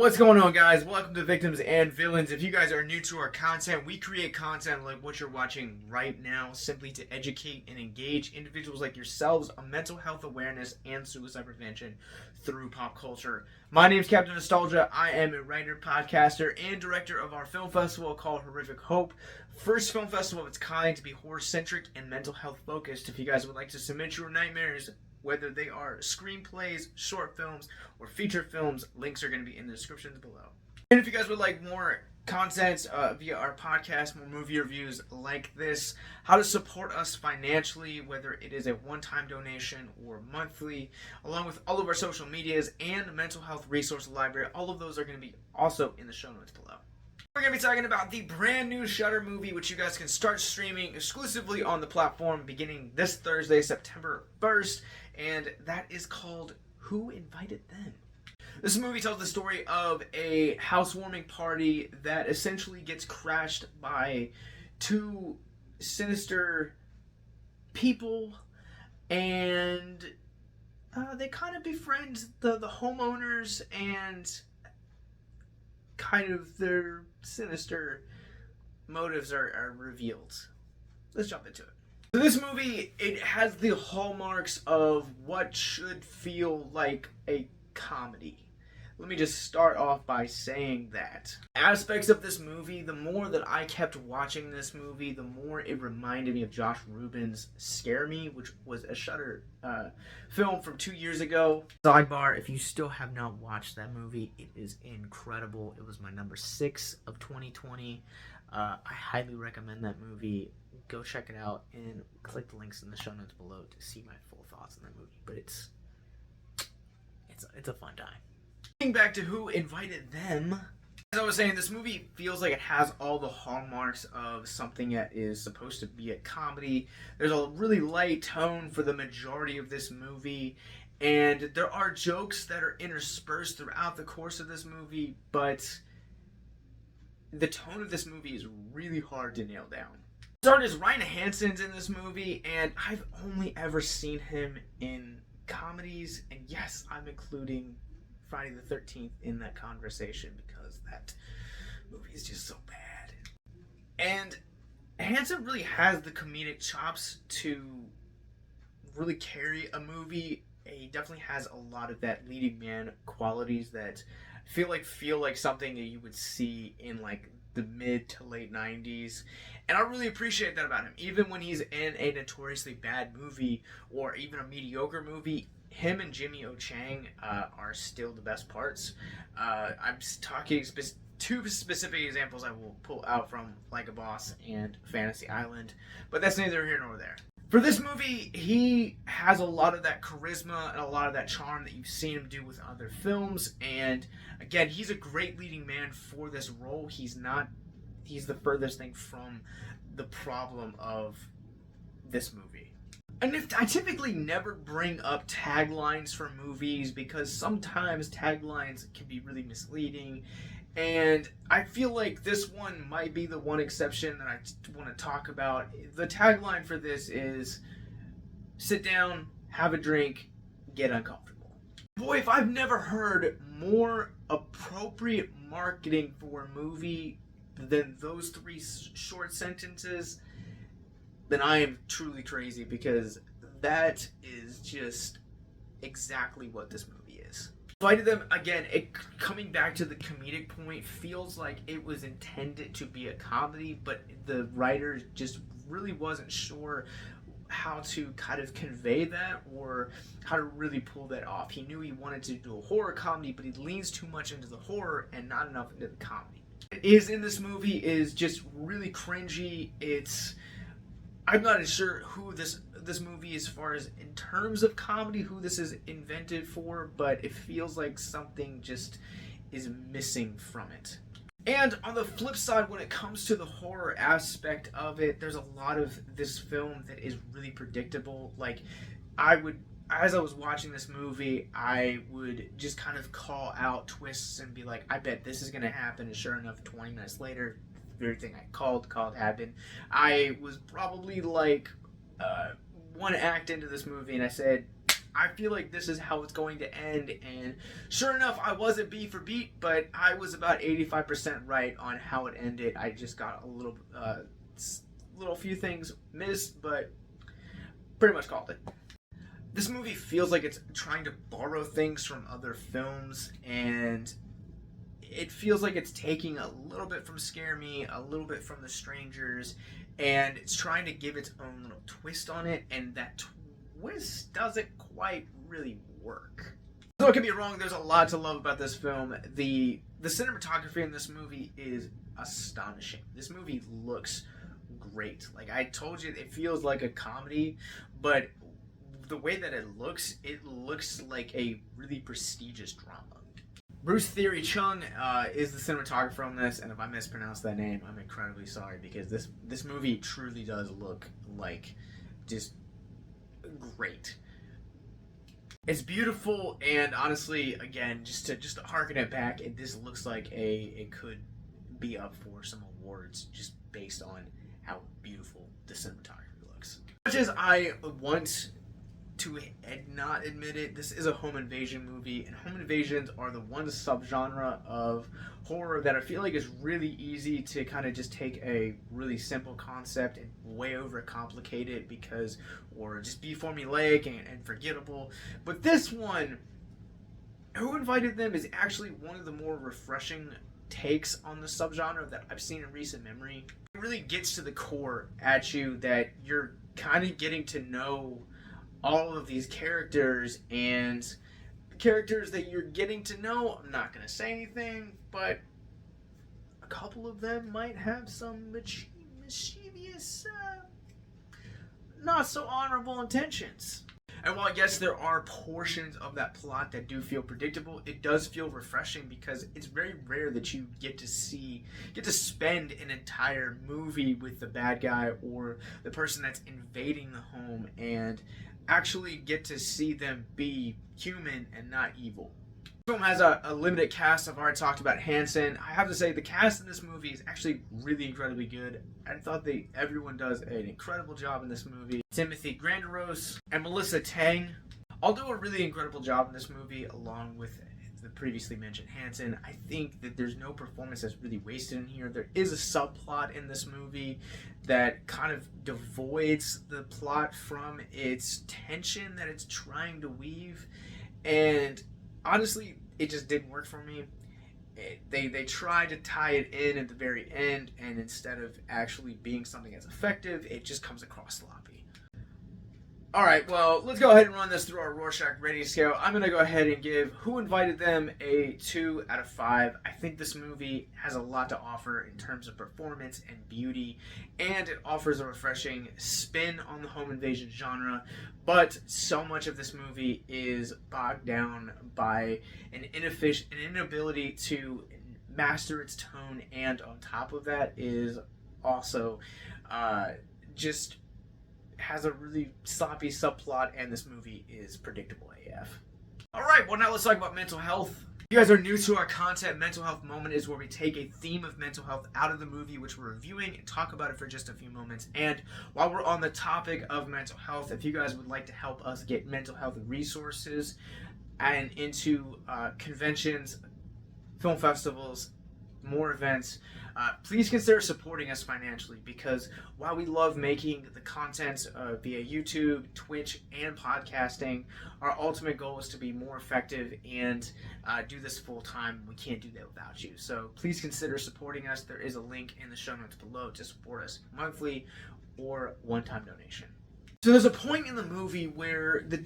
What's going on, guys? Welcome to Victims and Villains. If you guys are new to our content, we create content like what you're watching right now simply to educate and engage individuals like yourselves on mental health awareness and suicide prevention through pop culture. My name is Captain Nostalgia. I am a writer, podcaster, and director of our film festival called Horrific Hope. First film festival of its kind to be horror-centric and mental health focused. If you guys would like to submit your nightmares, whether they are screenplays, short films, or feature films, links are going to be in the descriptions below. And if you guys would like more content via our podcast, more movie reviews like this, how to support us financially, whether it is a one-time donation or monthly, along with all of our social medias and mental health resource library, all of those are going to be also in the show notes below. We're going to be talking about the brand new Shudder movie, which you guys can start streaming exclusively on the platform beginning this Thursday, September 1st, and that is called Who Invited Them? This movie tells the story of a housewarming party that essentially gets crashed by two sinister people, and they kind of befriend the homeowners, and kind of their sinister motives are revealed. Let's jump into it. So this movie, it has the hallmarks of what should feel like a comedy. Let me just start off by saying that. Aspects of this movie, the more that I kept watching this movie, the more it reminded me of Josh Rubin's Scare Me, which was a Shudder film from 2 years ago. Sidebar, if you still have not watched that movie, it is incredible. It was my number 6 of 2020. I highly recommend that movie. Go check it out and click the links in the show notes below to see my full thoughts on that movie. But it's a fun time. Getting back to Who Invited Them, as I was saying, this movie feels like it has all the hallmarks of something that is supposed to be a comedy. There's a really light tone for the majority of this movie, and there are jokes that are interspersed throughout the course of this movie, but the tone of this movie is really hard to nail down. The star is Ryan Hansen's in this movie, and I've only ever seen him in comedies, and yes, I'm including Friday the 13th in that conversation because that movie is just so bad. And Hansen really has the comedic chops to really carry a movie. He definitely has a lot of that leading man qualities that feel like something that you would see in like the mid to late 90s. And I really appreciate that about him. Even when he's in a notoriously bad movie or even a mediocre movie, him and Jimmy O. Chang are still the best parts. I'm talking two specific examples I will pull out from Like a Boss and Fantasy Island, but that's neither here nor there. For this movie, he has a lot of that charisma and a lot of that charm that you've seen him do with other films, and again, he's a great leading man for this role. He's the furthest thing from the problem of this movie. And I typically never bring up taglines for movies because sometimes taglines can be really misleading, and I feel like this one might be the one exception that I want to talk about. The tagline for this is, sit down, have a drink, get uncomfortable. Boy, if I've never heard more appropriate marketing for a movie than those 3 short sentences, then I am truly crazy, because that is just exactly what this movie is. Invited Them, again, coming back to the comedic point, feels like it was intended to be a comedy, but the writer just really wasn't sure how to kind of convey that or how to really pull that off. He knew he wanted to do a horror comedy, but he leans too much into the horror and not enough into the comedy. What is in this movie is just really cringy. I'm not sure who this movie, as far as in terms of comedy, who this is invented for, but it feels like something just is missing from it. And on the flip side, when it comes to the horror aspect of it, there's a lot of this film that is really predictable. Like, as I was watching this movie, I would just kind of call out twists and be like, I bet this is going to happen, and sure enough, 20 minutes later, everything I called happened. I was probably like one act into this movie, and I said, I feel like this is how it's going to end, and sure enough, I wasn't beat for beat, but I was about 85% right on how it ended. I just got a little few things missed, but pretty much called it. This movie feels like it's trying to borrow things from other films, and it feels like it's taking a little bit from Scare Me, a little bit from The Strangers, and it's trying to give its own little twist on it, and that twist doesn't quite really work. So don't get me wrong, there's a lot to love about this film. The cinematography in this movie is astonishing. This movie looks great. Like I told you, it feels like a comedy, but the way that it looks like a really prestigious drama. Bruce Theory Chung is the cinematographer on this, and if I mispronounce that name, I'm incredibly sorry, because this movie truly does look like just great. It's beautiful, and honestly, again, just to harken it back, this looks like it could be up for some awards just based on how beautiful the cinematography looks. As much as I want to not admit it, this is a home invasion movie, and home invasions are the one subgenre of horror that I feel like is really easy to kind of just take a really simple concept and way overcomplicate it or just be formulaic and forgettable. But this one, Who Invited Them, is actually one of the more refreshing takes on the subgenre that I've seen in recent memory. It really gets to the core at you that you're kind of getting to know all of these characters, and the characters that you're getting to know, I'm not going to say anything, but a couple of them might have some mischievous, not so honorable intentions. And while yes, there are portions of that plot that do feel predictable, it does feel refreshing because it's very rare that you get to spend an entire movie with the bad guy or the person that's invading the home and actually get to see them be human and not evil. The film has a limited cast. I've already talked about Hansen. I have to say the cast in this movie is actually really incredibly good. I thought everyone does an incredible job in this movie. Timothy Granderos and Melissa Tang all do a really incredible job in this movie, along with the previously mentioned Hansen. I think that there's no performance that's really wasted in here. There is a subplot in this movie that kind of devoids the plot from its tension that it's trying to weave, and honestly, it just didn't work for me. They tried to tie it in at the very end, and instead of actually being something that's effective, it just comes across sloppy. Alright, well, let's go ahead and run this through our Rorschach rating scale. I'm going to go ahead and give Who Invited Them a 2 out of 5. I think this movie has a lot to offer in terms of performance and beauty, and it offers a refreshing spin on the home invasion genre, but so much of this movie is bogged down by an inability to master its tone, and on top of that is also just has a really sloppy subplot, and this movie is predictable AF. Alright, well now let's talk about mental health. If you guys are new to our content, Mental Health Moment is where we take a theme of mental health out of the movie which we're reviewing and talk about it for just a few moments. And while we're on the topic of mental health, if you guys would like to help us get mental health resources and into conventions, film festivals, more events, please consider supporting us financially, because while we love making the content via YouTube, Twitch, and podcasting, our ultimate goal is to be more effective and do this full time. We can't do that without you. So please consider supporting us. There is a link in the show notes below to support us monthly or one-time donation. So there's a point in the movie where the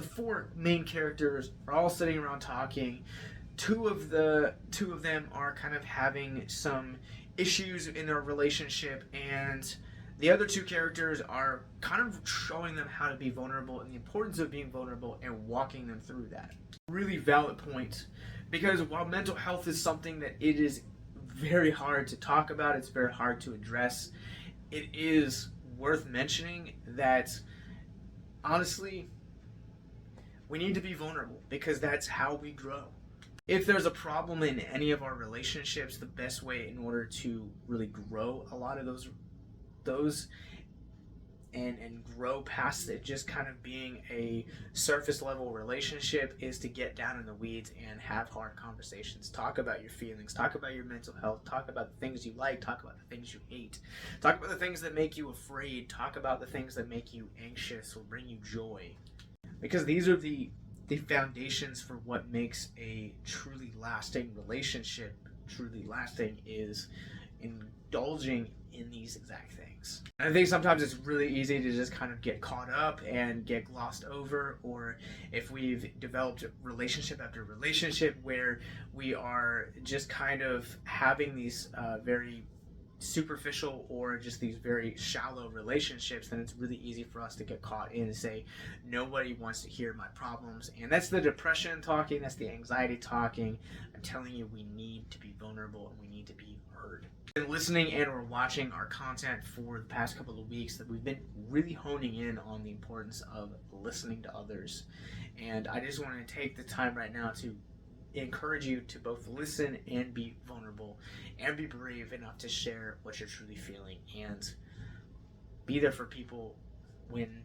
four main characters are all sitting around talking. Two of them are kind of having some issues in their relationship, and the other two characters are kind of showing them how to be vulnerable and the importance of being vulnerable and walking them through that. Really valid point, because while mental health is something that it is very hard to talk about, it's very hard to address, it is worth mentioning that honestly we need to be vulnerable, because that's how we grow. If there's a problem in any of our relationships, the best way in order to really grow a lot of those and grow past it just kind of being a surface level relationship is to get down in the weeds and have hard conversations. Talk about your feelings, talk about your mental health, talk about the things you like, talk about the things you hate, talk about the things that make you afraid, talk about the things that make you anxious or bring you joy, because these are the foundations for what makes a truly lasting relationship truly lasting, is indulging in these exact things. And I think sometimes it's really easy to just kind of get caught up and get glossed over, or if we've developed relationship after relationship where we are just kind of having these very superficial or just these very shallow relationships, then it's really easy for us to get caught in and say, nobody wants to hear my problems. And that's the depression talking, that's the anxiety talking. I'm telling you, we need to be vulnerable and we need to be heard. Been listening and or watching our content for the past couple of weeks, that we've been really honing in on the importance of listening to others. And I just want to take the time right now to encourage you to both listen and be vulnerable and be brave enough to share what you're truly feeling, and be there for people when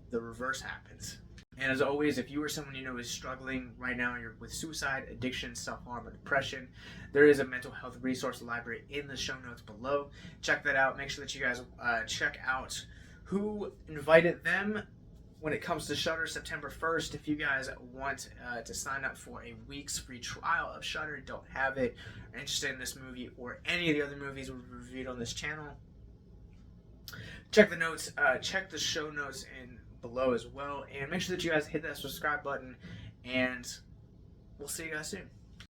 the reverse happens. And as always, if you or someone you know is struggling right now with suicide, addiction, self-harm, or depression, there is a mental health resource library in the show notes below. Check that out. Make sure that you guys check out Who Invited Them when it comes to Shudder, September 1st. If you guys want to sign up for a week's free trial of Shudder, don't have it, are interested in this movie or any of the other movies we've reviewed on this channel, check the notes, check the show notes in below as well, and make sure that you guys hit that subscribe button, and we'll see you guys soon.